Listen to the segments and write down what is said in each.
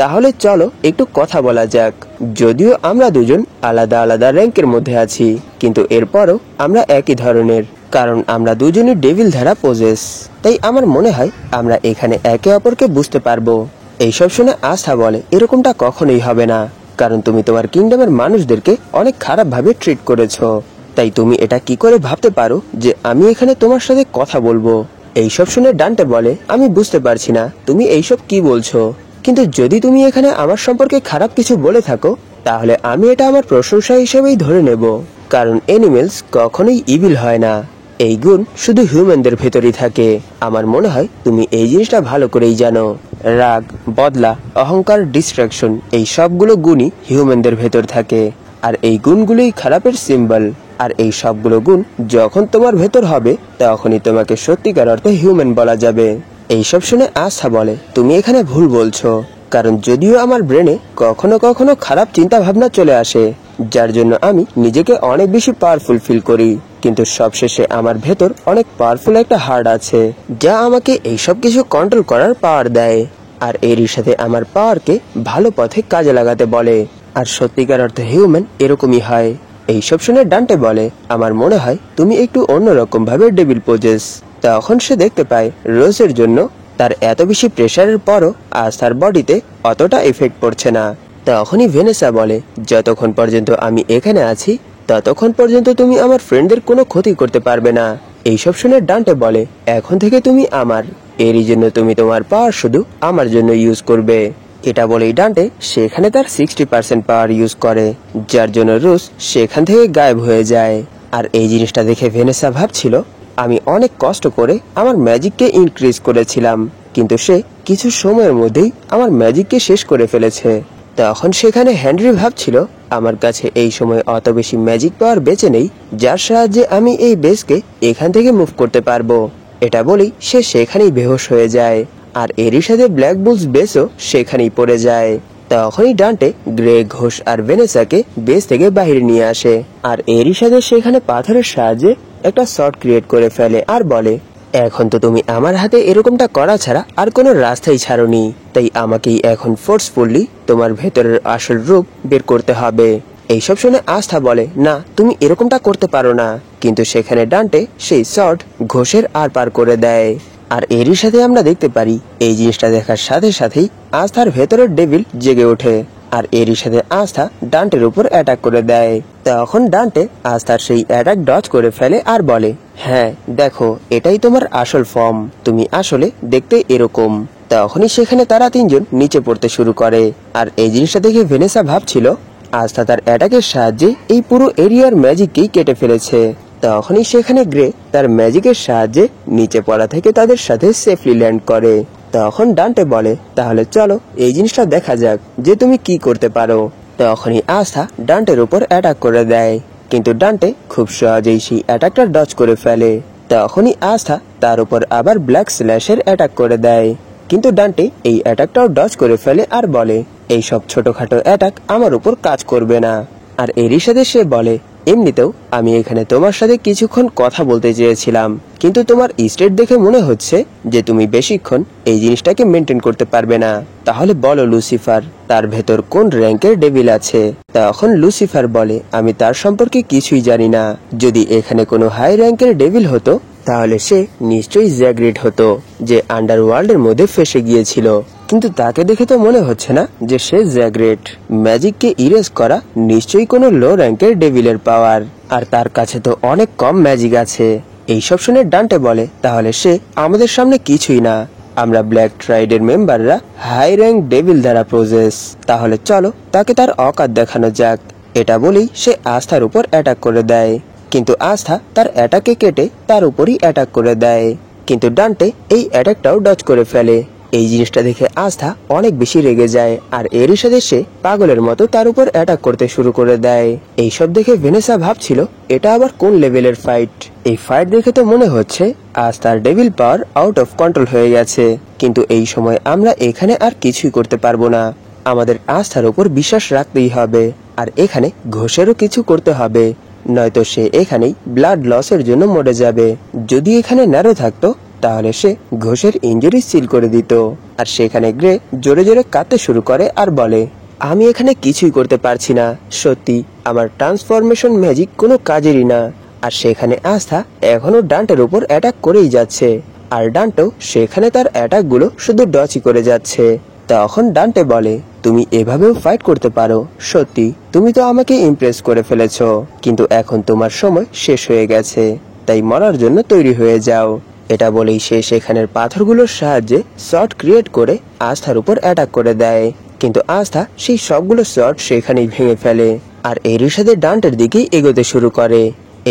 তাহলে চলো একটু কথা বলা যাক। যদিও আমরা দুজন আলাদা আলাদা র্যাঙ্কের মধ্যে আছি, কিন্তু এরপরও আমরা একই ধরনের, কারণ আমরা দুজনই ডেভিল দ্বারা পজেস। তাই আমার মনে হয় আমরা এখানে একে অপরকে বুঝতে পারবো। এইসব শুনে আস্থা বলে, এরকমটা কখনোই হবে না, কারণ তুমি তোমার কিংডমের মানুষদেরকে অনেক খারাপ ভাবে ট্রিট করেছো। তাই তুমি এটা কি করে ভাবতে পারো যে আমি এখানে তোমার সাথে কথা বলবো? এইসব শুনে ডান্টে বলে, আমি বুঝতে পারছি না তুমি এইসব কি বলছো, কিন্তু যদি তুমি এখানে আমার সম্পর্কে খারাপ কিছু বলে থাকো তাহলে আমি এটা আমার প্রশংসা হিসেবেই ধরে নেব, কারণ অ্যানিমেলস কখনোই ইভিল হয় না। এই গুণ শুধু হিউম্যানদের ভেতরই থাকে। আমার মনে হয় তুমি এই জিনিসটা ভালো করেই জানো। রাগ, বদলা, অহংকার, ডিস্ট্রাকশন, এই সবগুলো গুণই হিউম্যানদের ভেতর থাকে, আর এই গুণগুলোই খারাপের সিম্বল। আর এই সবগুলো গুণ যখন তোমার ভেতর হবে তখনই তোমাকে সত্যিকার অর্থে হিউম্যান বলা যাবে। এইসব শুনে আস্থা বলে, তুমি এখানে ভুল বলছো, কারণ যদিও আমার ব্রেনে কখনো কখনো খারাপ চিন্তা ভাবনা চলে আসে, যার জন্য আমি নিজেকে অনেক বেশি পাওয়ারফুল ফিল করি, কিন্তু সবশেষে আমার ভেতর অনেক পাওয়ারফুল একটা হার্ট আছে যা আমাকে এইসব কিছু কন্ট্রোল করার পাওয়ার দেয়, আর এরই সাথে আমার পাওয়ারকে ভালো পথে কাজে লাগাতে বলে। আর সত্যিকার অর্থে হিউম্যান এরকমই হয়। এইসব শুনে ডান্টে বলে, আমার মনে হয় তুমি একটু অন্যরকম ভাবে ডেভিল পজেস। তখন সে দেখতে পায় রোজের জন্য তার এত বেশি প্রেসারের পরও আজ তার বডিতে অতটা এফেক্ট পড়ছে না। তখনই ভেনেসা বলে, যতক্ষণ পর্যন্ত আমি এখানে আছি ততক্ষণ পর্যন্ত তুমি আমার ফ্রেন্ডদের কোনো ক্ষতি করতে পারবে না। এইসব শুনে ডান্টে বলে, এখন থেকে তুমি আমার, এরই জন্য তুমি তোমার পাওয়ার শুধু আমার জন্য ইউজ করবে। এটা বলেই ডান্টে সেখানে তার 60% পাওয়ার ইউজ করে, যার জন্য রোজ সেখান থেকে গায়েব হয়ে যায়। আর এই জিনিসটা দেখে ভেনেসা ভাবছিল, আমি অনেক কষ্ট করে আমার ম্যাজিককে ইনক্রিজ করেছিলাম, কিন্তু সে কিছু সময়ের মধ্যেই আমার ম্যাজিককে শেষ করে ফেলেছে। তখন সেখানে হেনরি ভাবছিল, আমার কাছে এই সময় অত বেশি ম্যাজিক পাওয়ার বেঁচে নেই যার সাহায্যে আমি এই বেসকে এখান থেকে মুভ করতে পারবো। এটা বলেই সে সেখানেই বেহুশ হয়ে যায়, আর এরই সাথে ব্ল্যাক বুলস বেসও সেখানেই পড়ে যায়। তখনই ডান্টে গ্রে, ঘোষ আর ভেনেসাকে বেস থেকে বাইরে নিয়ে আসে, আর এরই সাথে সেখানে পাথরের সাহায্যে একটা শর্ট ক্রিয়েট করে ফেলে আর বলে, এখন তো তুমি আমার হাতে এরকমটা করা ছাড়া আর কোনো রাস্তাই ছাড়োনি, তাই আমাকেই এখন ফোর্সফুলি তোমার ভেতরের আসল রূপ বের করতে হবে। এইসব শুনে আস্থা বলে, না তুমি এরকমটা করতে পারো না, কিন্তু সেখানে ডান্টে সেই শর্ট ঘোষের আর পার করে দেয়। আর এরই সাথে আমরা দেখতে পারি এই জিনিসটা দেখার সাথে সাথেই আস্থার ভেতরের ডেভিল জেগে ওঠে, আর এরই সাথে আস্থা ডান্টের উপর অ্যাটাক করে দেয়। তখন ডান্টে আস্থার সেই অ্যাটাক ডজ করে ফেলে আর বলে, হ্যাঁ দেখো এটাই তোমার আসল ফর্ম, তুমি আসলে দেখতে এরকম। তখনই সেখানে তারা তিনজন নিচে পড়তে শুরু করে, আর এই জিনিসটা দেখে ভেনেসা ভাবছিল আস্থা তার অ্যাটাকের সাহায্যে এই পুরো এরিয়ার ম্যাজিককেই কেটে ফেলেছে। তখনই সেখানে গ্রে তার ম্যাজিকের সাহায্যে নিচে পড়া থেকে তাদের সাথে সেফলি ল্যান্ড করে। তখন ডান্টে বলে, তাহলে চলো এই জিনিসটা দেখা যাক যে তুমি কি করতে পারো। তখনই আস্থা ডান্টের উপর অ্যাটাক করে দেয়, কিন্তু ডান্টে খুব সহজেই সেই অ্যাটাকটা ডজ করে ফেলে। তখনই আস্থা তার উপর আবার ব্ল্যাক স্ল্যাশের অ্যাটাক করে দেয়, কিন্তু ডান্টে এই অ্যাটাকটাও ডজ করে ফেলে আর বলে, এই সব ছোটখাটো অ্যাটাক আমার উপর কাজ করবে না। আর এরই সাথে সে বলে, এমনিতেও আমি এখানে তোমার সাথে কিছুক্ষণ কথা বলতে চেয়েছিলাম, কিন্তু তোমার স্টেট দেখে মনে হচ্ছে যে তুমি বেশিক্ষণ এই জিনিসটাকে মেনটেন করতে পারবে না। তাহলে বলো লুসিফার, তার ভেতর কোন র্যাঙ্কের ডেভিল আছে? তখন লুসিফার বলে, আমি তার সম্পর্কে কিছুই জানি না। যদি এখানে কোনো হাই র্যাঙ্কের ডেভিল হতো তাহলে সে নিশ্চয়ই জ্যাগ্রেট হতো, যে আন্ডারওয়ার্ল্ডের মধ্যে ফেসে গিয়েছিল, কিন্তু তাকে দেখে তো মনে হচ্ছে না যে সে জ্যাগ্রেট। ম্যাজিককে ইরেজ করা নিশ্চয়ই কোনো লো র্যাঙ্কের ডেভিলের পাওয়ার, আর তার কাছে তো অনেক কম ম্যাজিক আছে। এইসব শুনে ডান্টে বলে, তাহলে সে আমাদের সামনে কিছুই না, আমরা ব্ল্যাক ট্রাইডের মেম্বাররা হাই র্যাঙ্ক ডেভিল দ্বারা প্রজেস, তাহলে চলো তাকে তার অকাত দেখানো যাক। এটা বলেই সে আস্থার উপর অ্যাটাক করে দেয়, কিন্তু আস্থা তার অ্যাটাকে কেটে তার উপরই অ্যাটাক করে দেয়, কিন্তু ডান্টে এই অ্যাটাকটাও ডজ করে ফেলে। এই জিনিসটা দেখে আস্থা অনেক বেশি রেগে যায়, আর এরই সাথে সে পাগলের মতো তার উপর অ্যাটাক করতে শুরু করে দেয়। এইসব দেখে ভেনেসা ভাবছিল, এটা আবার কোন লেভেলের ফাইট? এই ফাইট দেখে তো মনে হচ্ছে আস্থার devil power out of control হয়ে গেছে, কিন্তু এই সময় আমরা এখানে আর কিছুই করতে পারবো না। আমাদের আস্থার উপর বিশ্বাস রাখতেই হবে, আর এখানে ঘোষেরও কিছু করতে হবে, নয়তো সে এখানেই ব্লাড লসের জন্য মরে যাবে। যদি এখানে ন্যারো থাকতো তাহলে সে ঘোষের ইনজুরি সিল করে দিত। আর সেখানে গ্রে জোরে জোরে কাঁদতে শুরু করে আর বলে, আমি এখানে কিছুই করতে পারছি না, সত্যি আমার ট্রান্সফরমেশন ম্যাজিক কোনো কাজেরই না। আর সেখানে আস্থা এখনো ডান্টের উপর অ্যাটাক করেই যাচ্ছে, আর ডান্টো সেখানে তার অ্যাটাকগুলো শুধু ডচই করে যাচ্ছে। তখন ডান্টে বলে, তুমি এভাবেও ফাইট করতে পারো, সত্যি তুমি তো আমাকে ইমপ্রেস করে ফেলেছো, কিন্তু এখন তোমার সময় শেষ হয়ে গেছে, তাই মরার জন্য তৈরি হয়ে যাও। এটা বলেই সে সেখানের পাথরগুলোর সাহায্যে শট ক্রিয়েট করে আস্থার উপর অ্যাটাক করে দেয়, কিন্তু আস্থা সেই সবগুলো শট সেখানেই ভেঙে ফেলে আর এরই সাথে ডান্টের দিকেই এগোতে শুরু করে।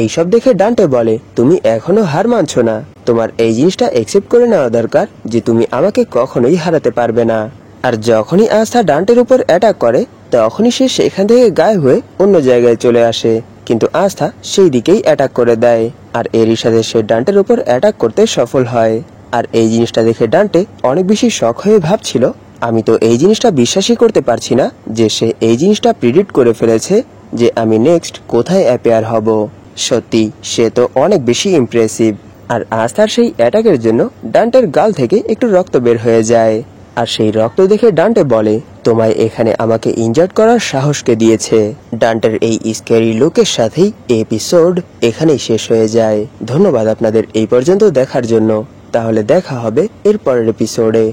এইসব দেখে ডান্টে বলে, তুমি এখনো হার মানছো না, তোমার এই জিনিসটা একসেপ্ট করে নেওয়া দরকার যে তুমি আমাকে কখনোই হারাতে পারবে না। আর যখনই আস্থা ডান্টের উপর অ্যাটাক করে তখনই সে সেখান থেকে গায়েব হয়ে অন্য জায়গায় চলে আসে, কিন্তু আস্থা সেই দিকেই অ্যাটাক করে দেয় আর এরই সাথে সে ডান্টের উপর অ্যাটাক করতে সফল হয়। আর এই জিনিসটা দেখে ডান্টে অনেক বেশি শক হয়ে ভাবছিল, আমি তো এই জিনিসটা বিশ্বাসই করতে পারছি না যে সে এই জিনিসটা প্রিডিক্ট করে ফেলেছে যে আমি নেক্সট কোথায় অ্যাপিয়ার হব। সত্যি সে তো অনেক বেশি ইমপ্রেসিভ। আর আস্থার সেই অ্যাটাকের জন্য ডান্টের গাল থেকে একটু রক্ত বের হয়ে যায়, আর সেই রক্ত দেখে ডান্টে বলে, তোমায় এখানে আমাকে ইনজার্ড করার সাহসকে দিয়েছে। ডান্টের এই স্ক্যারি লুকের সাথেই এপিসোড এখানেই শেষ হয়ে যায়। ধন্যবাদ আপনাদের এই পর্যন্ত দেখার জন্য। তাহলে দেখা হবে এর পরের এপিসোডে।